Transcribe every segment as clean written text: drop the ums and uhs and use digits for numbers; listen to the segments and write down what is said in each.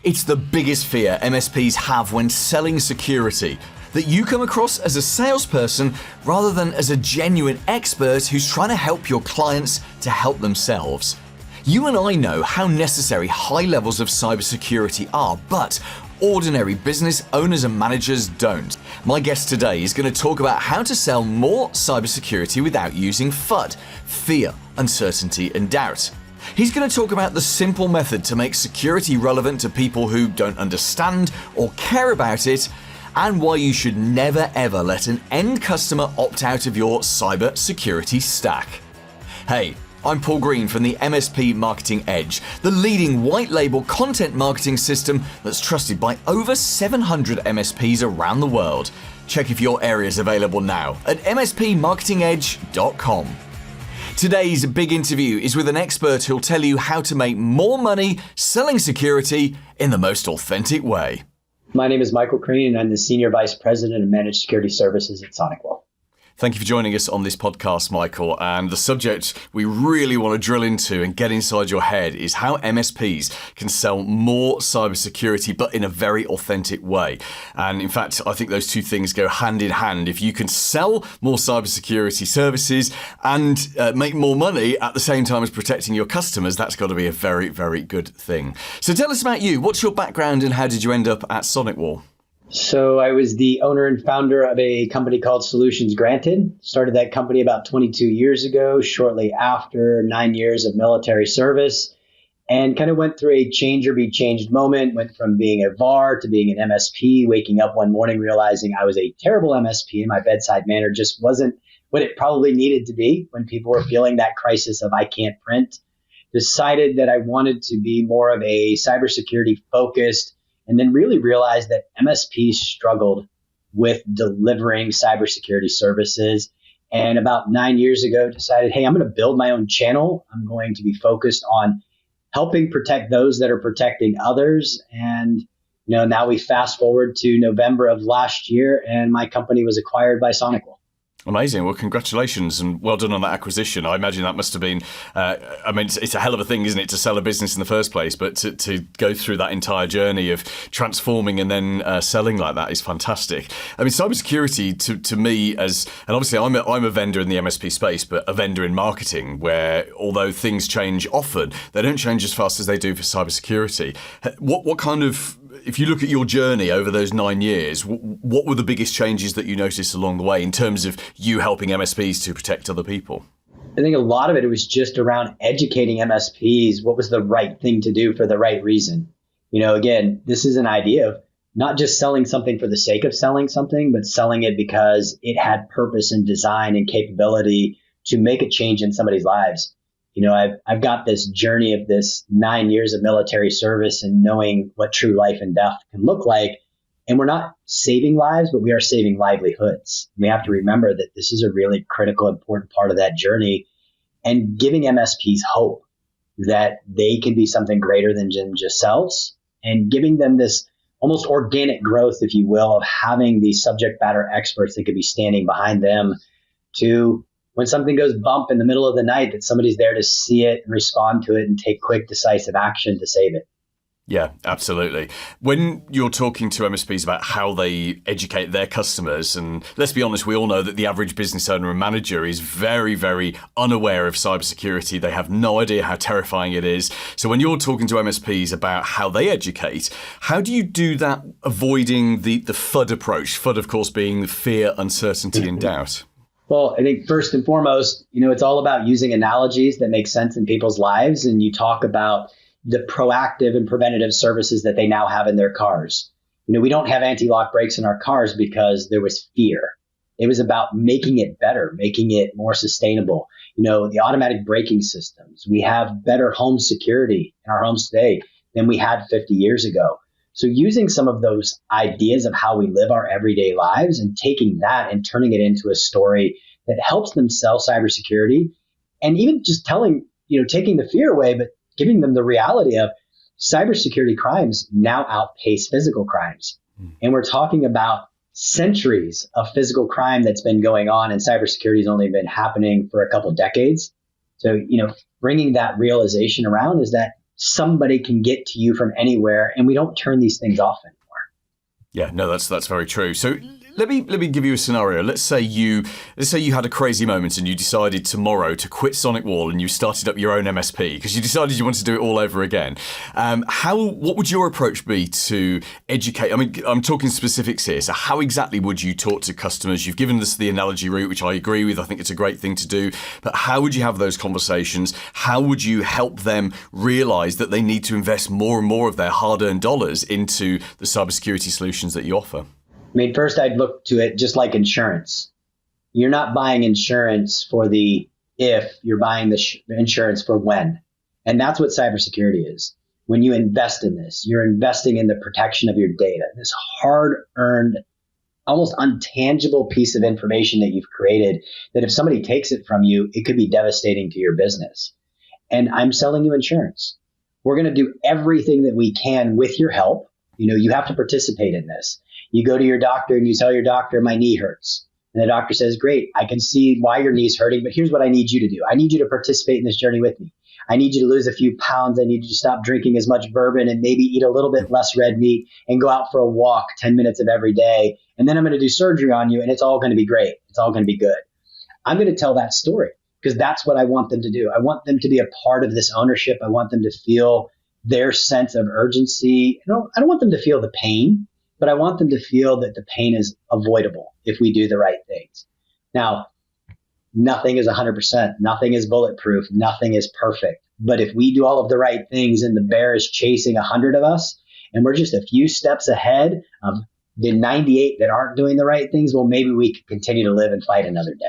It's the biggest fear MSPs have when selling security, that you come across as a salesperson rather than as a genuine expert who's trying to help your clients to help themselves. You and I know how necessary high levels of cybersecurity are, but ordinary business owners and managers don't. My guest today is going to talk about how to sell more cybersecurity without using FUD, fear, uncertainty, and doubt. He's going to talk about the simple method to make security relevant to people who don't understand or care about it, and why you should never ever let an end customer opt out of your cyber security stack. Hey, I'm Paul Crean from the MSP Marketing Edge, the leading white label content marketing system that's trusted by over 700 MSPs around the world. Check if your area is available now at mspmarketingedge.com. Today's big interview is with an expert who'll tell you how to make more money selling security in the most authentic way. My name is Michael Crean, and I'm the Senior Vice President of Managed Security Services at SonicWall. Thank you for joining us on this podcast, Michael. And the subject we really want to drill into and get inside your head is how MSPs can sell more cybersecurity, but in a very authentic way. And in fact, I think those two things go hand in hand. If you can sell more cybersecurity services and make more money at the same time as protecting your customers, that's got to be a very, very good thing. So tell us about you. What's your background and how did you end up at SonicWall? So I was the owner and founder of a company called Solutions Granted. Started that company about 22 years ago, shortly after 9 years of military service, and kind of went through a change or be changed moment. Went from being a VAR to being an MSP, waking up one morning realizing I was a terrible MSP and my bedside manner just wasn't what it probably needed to be when people were feeling that crisis of I can't print. Decided that I wanted to be more of a cybersecurity focused, and then really realized that MSPs struggled with delivering cybersecurity services. And about 9 years ago, decided, hey, I'm going to build my own channel. I'm going to be focused on helping protect those that are protecting others. And now we fast forward to November of last year, and my company was acquired by SonicWall. Amazing. Well, congratulations and well done on that acquisition. I imagine that must have been, it's a hell of a thing, isn't it, to sell a business in the first place, but to go through that entire journey of transforming and then selling like that is fantastic. I mean, cybersecurity to me and obviously I'm a vendor in the MSP space, but a vendor in marketing where although things change often, they don't change as fast as they do for cybersecurity. What kind of, if you look at your journey over those 9 years, what were the biggest changes that you noticed along the way in terms of you helping MSPs to protect other people? I think a lot of it was just around educating MSPs what was the right thing to do for the right reason. Again, this is an idea of not just selling something for the sake of selling something, but selling it because it had purpose and design and capability to make a change in somebody's lives. I've got this journey of this 9 years of military service and knowing what true life and death can look like. And we're not saving lives, but we are saving livelihoods. We have to remember that this is a really critical, important part of that journey, and giving MSPs hope that they can be something greater than just selves, and giving them this almost organic growth, if you will, of having these subject matter experts that could be standing behind them to, when something goes bump in the middle of the night, that somebody's there to see it and respond to it and take quick, decisive action to save it. Yeah, absolutely. When you're talking to MSPs about how they educate their customers, and let's be honest, we all know that the average business owner and manager is very, very unaware of cybersecurity. They have no idea how terrifying it is. So when you're talking to MSPs about how they educate, how do you do that avoiding the FUD approach? FUD, of course, being fear, uncertainty, and doubt. Well, I think first and foremost, it's all about using analogies that make sense in people's lives. And you talk about the proactive and preventative services that they now have in their cars. We don't have anti-lock brakes in our cars because there was fear. It was about making it better, making it more sustainable. The automatic braking systems. We have better home security in our homes today than we had 50 years ago. So using some of those ideas of how we live our everyday lives and taking that and turning it into a story that helps them sell cybersecurity, and even just telling, taking the fear away, but giving them the reality of cybersecurity crimes now outpace physical crimes. And we're talking about centuries of physical crime that's been going on, and cybersecurity has only been happening for a couple decades. So, bringing that realization around is that somebody can get to you from anywhere, and we don't turn these things off anymore. Yeah, no, that's very true. So let me give you a scenario. Let's say you had a crazy moment and you decided tomorrow to quit SonicWall and you started up your own MSP because you decided you wanted to do it all over again. What would your approach be to educate? I mean, I'm talking specifics here. So how exactly would you talk to customers? You've given us the analogy route, which I agree with. I think it's a great thing to do. But how would you have those conversations? How would you help them realize that they need to invest more and more of their hard-earned dollars into the cybersecurity solutions that you offer? I mean, first I'd look to it just like insurance. You're not buying insurance for the if, you're buying the insurance for when. And that's what cybersecurity is. When you invest in this, you're investing in the protection of your data, this hard-earned, almost untangible piece of information that you've created that if somebody takes it from you, it could be devastating to your business. And I'm selling you insurance. We're going to do everything that we can with your help. You have to participate in this. You go to your doctor and you tell your doctor, my knee hurts. And the doctor says, great, I can see why your knee's hurting, but here's what I need you to do. I need you to participate in this journey with me. I need you to lose a few pounds. I need you to stop drinking as much bourbon and maybe eat a little bit less red meat and go out for a walk 10 minutes of every day. And then I'm going to do surgery on you and it's all going to be great. It's all going to be good. I'm going to tell that story because that's what I want them to do. I want them to be a part of this ownership. I want them to feel their sense of urgency. I don't want them to feel the pain, but I want them to feel that the pain is avoidable if we do the right things. Now, nothing is 100%. Nothing is bulletproof. Nothing is perfect. But if we do all of the right things and the bear is chasing 100 of us and we're just a few steps ahead of the 98 that aren't doing the right things, well, maybe we can continue to live and fight another day.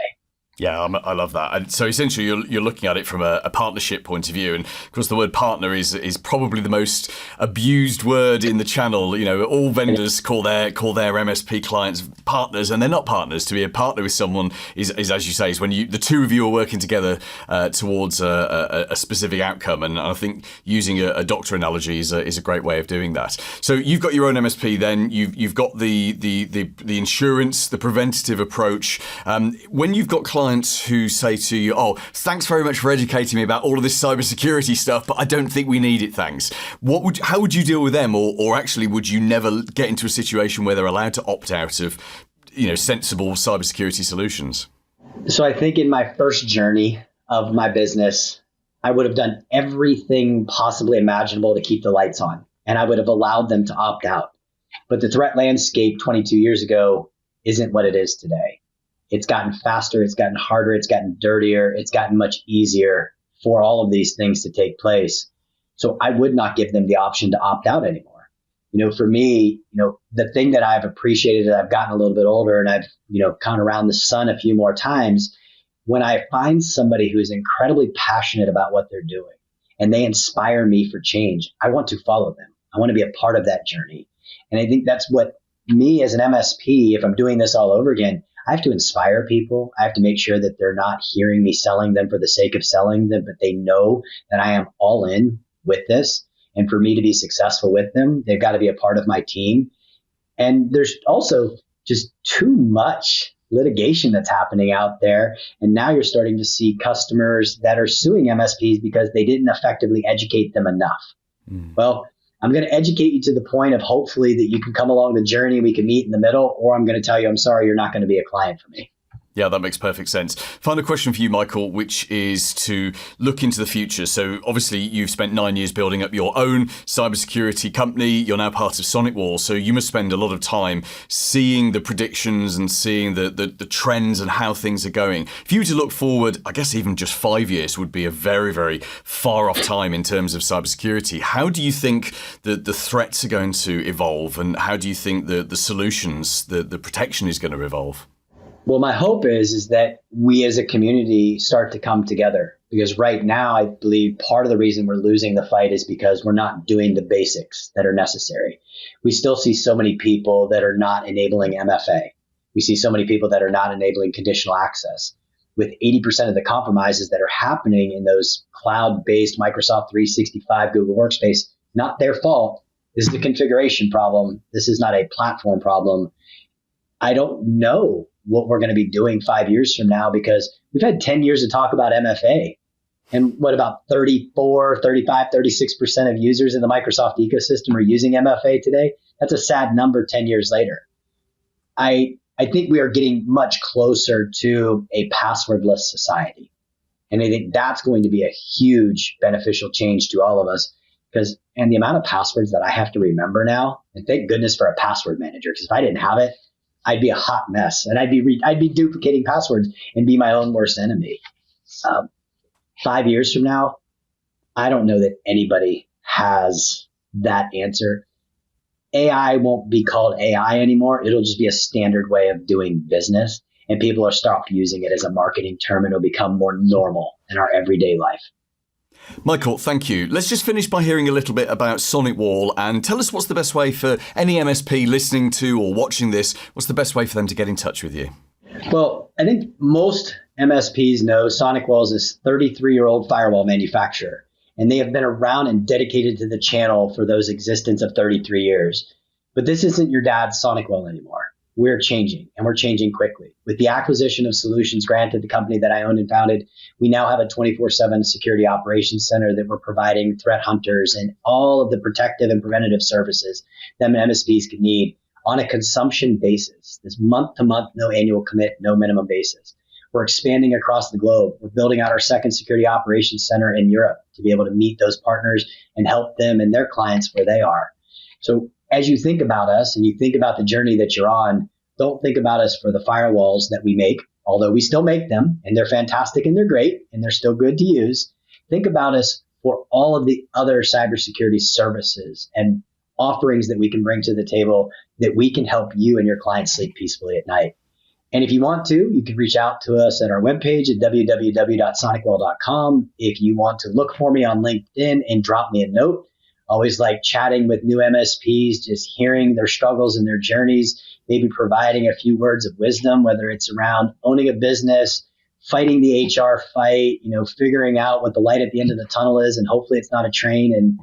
Yeah, I love that. And so essentially, you're looking at it from a partnership point of view, and of course, the word partner is probably the most abused word in the channel. All vendors call their MSP clients partners, and they're not partners. To be a partner with someone is as you say, is when the two of you are working together towards a specific outcome. And I think using a doctor analogy is a great way of doing that. So you've got your own MSP, then you've got the insurance, the preventative approach. When you've got clients who say to you, oh, thanks very much for educating me about all of this cybersecurity stuff, but I don't think we need it, thanks. How would you deal with them? Or actually, would you never get into a situation where they're allowed to opt out of, sensible cybersecurity solutions? So I think in my first journey of my business, I would have done everything possibly imaginable to keep the lights on, and I would have allowed them to opt out. But the threat landscape 22 years ago isn't what it is today. It's gotten faster, it's gotten harder, it's gotten dirtier, it's gotten much easier for all of these things to take place. So I would not give them the option to opt out anymore. For me, the thing that I've appreciated as I've gotten a little bit older and I've, gone around the sun a few more times, when I find somebody who's incredibly passionate about what they're doing and they inspire me for change, I want to follow them. I want to be a part of that journey. And I think that's what me as an MSP, if I'm doing this all over again, I have to inspire people. I have to make sure that they're not hearing me selling them for the sake of selling them, but they know that I am all in with this. And for me to be successful with them, they've got to be a part of my team. And there's also just too much litigation that's happening out there. And now you're starting to see customers that are suing MSPs because they didn't effectively educate them enough. Well, I'm going to educate you to the point of hopefully that you can come along the journey, we can meet in the middle, or I'm going to tell you, I'm sorry, you're not going to be a client for me. Yeah, that makes perfect sense. Final question for you, Michael, which is to look into the future. So obviously you've spent 9 years building up your own cybersecurity company. You're now part of SonicWall. So you must spend a lot of time seeing the predictions and seeing the trends and how things are going. If you were to look forward, I guess even just 5 years would be a very, very far off time in terms of cybersecurity. How do you think that the threats are going to evolve, and how do you think the solutions, the protection is going to evolve? Well, my hope is that we as a community start to come together, because right now I believe part of the reason we're losing the fight is because we're not doing the basics that are necessary. We still see so many people that are not enabling MFA. We see so many people that are not enabling conditional access. With 80% of the compromises that are happening in those cloud-based Microsoft 365, Google Workspace, not their fault. This is a configuration problem. This is not a platform problem. I don't know what we're going to be doing 5 years from now, because we've had 10 years to talk about MFA. And what about 34, 35, 36% of users in the Microsoft ecosystem are using MFA today? That's a sad number 10 years later. I think we are getting much closer to a passwordless society. And I think that's going to be a huge beneficial change to all of us and the amount of passwords that I have to remember now, and thank goodness for a password manager, because if I didn't have it, I'd be a hot mess and I'd be duplicating passwords and be my own worst enemy. 5 years from now, I don't know that anybody has that answer. AI won't be called AI anymore. It'll just be a standard way of doing business, and people will stop using it as a marketing term, and it'll become more normal in our everyday life. Michael, thank you. Let's just finish by hearing a little bit about SonicWall and tell us what's the best way for any MSP listening to or watching this, what's the best way for them to get in touch with you? Well, I think most MSPs know SonicWall is this 33-year-old firewall manufacturer, and they have been around and dedicated to the channel for those existence of 33 years. But this isn't your dad's SonicWall anymore. We're changing, and we're changing quickly. With the acquisition of Solutions Granted, the company that I owned and founded, we now have a 24/7 security operations center that we're providing threat hunters and all of the protective and preventative services that MSPs can need on a consumption basis. This month-to-month, no annual commit, no minimum basis. We're expanding across the globe. We're building out our second security operations center in Europe to be able to meet those partners and help them and their clients where they are. So as you think about us and you think about the journey that you're on, don't think about us for the firewalls that we make, although we still make them and they're fantastic and they're great and they're still good to use. Think about us for all of the other cybersecurity services and offerings that we can bring to the table that we can help you and your clients sleep peacefully at night. And if you want to, you can reach out to us at our webpage at www.sonicwall.com. If you want to look for me on LinkedIn and drop me a note, always like chatting with new MSPs, just hearing their struggles and their journeys, maybe providing a few words of wisdom, whether it's around owning a business, fighting the HR fight, figuring out what the light at the end of the tunnel is, and hopefully it's not a train, and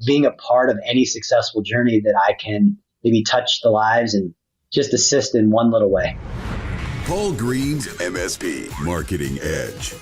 being a part of any successful journey that I can maybe touch the lives and just assist in one little way. Paul Green's MSP Marketing Edge.